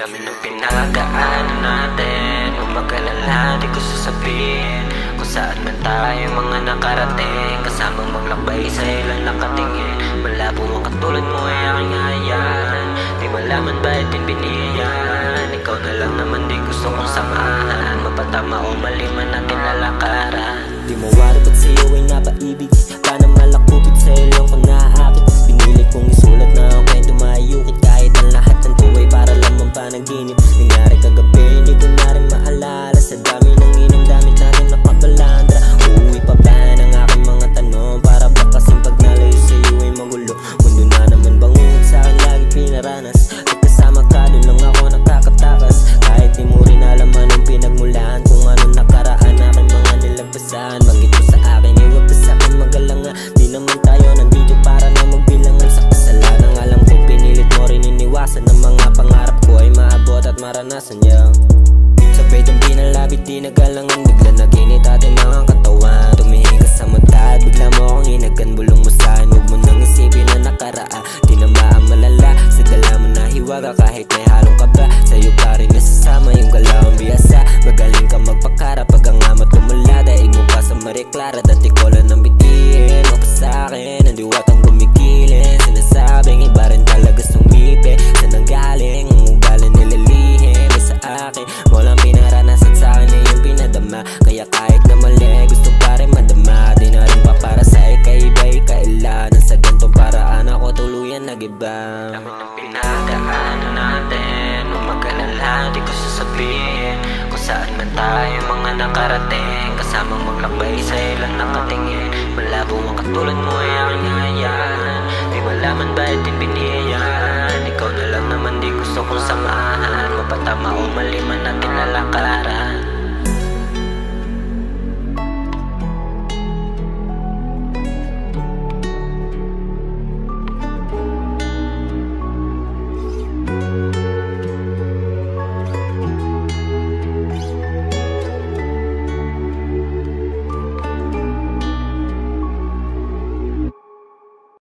Dami ng pinagdaanan natin, huwag mag-alala, di ko sasabihin kung saan man tayo mga nakarating, kasamang maglakbay sa ilang nakatingin. Malabo ang katulad mo ay aking hayaan, di malaman bakit din biniyan. Ikaw na lang naman din gusto kong samahan, mapatama o mali man natin lalakaran. Di mawari ba't sa'yo ay napaibig, paano malakupit sa ilong ko naaapit. Pinilit kong isulat na ang kwento mayukit, kahit ang lahat ng tuway para lamang panaginip. Nangyari kagabi, hindi ko na rin maalala, sa dami ng inang damit natin nakabalandra. Uuwi pa ba ng aking mga tanong, para ba kasing pag nalayo sa'yo ay magulo. Mundo na naman bangungot sa'kin lagi pinaranas, at kasama ka doon lang ako nakakatakas. Kahit di mo rin alam anong pinagmulan, kung anong nakaraan aking mga nilabasan. Banggit mo sa akin, iwag ka sa'kin magalanga, di naman tayo nandito para na magbilangan sa kasalanan. Alam kong pinilit mo rin iniwasan ng mga pangarap ko ay maabot at maranasan niya. Sabay dang binalabit, di nagalangan, bigla naginit ating mga katawan. Tumingin ka sa mata, bigla mo akong hinagan, bulong mo sa'kin, huwag mo nang isipin na nakaraan. Di na maamalala, sa dala mo na hiwaga, kahit may halong kaba, sa'yo pa rin nasasama yung galawang biyasa. Magaling ka magpakara pag ang amat tumula, daig mo pa sa Mariklara, dati ko lang nang bitiin mo pa sa'kin, ang diwatang gumigilin. Sinasabing iba rin talaga sumipi, saan ang galing ang ugalan nilalihim sa akin. Walang pinaranasan sa'kin na yung pinadama, kaya kahit na mali gusto pa rin madama. Di na rin pa para sa ikaiba-i kailangan, sa gantong paraan ako tuluyan nagiba. Dami ng pinagdaanan natin, huwag mag-alala, di ko sasabihin kung saan man tayo mga nakarating, kasamang maglakbay sa ilang nakatingin. Malabo ang katulad mo ay aking hayaan, di malaman bakit din biniyan. Ikaw na lang naman di gusto kong samahan, mapatama o mali man natin lalakaran.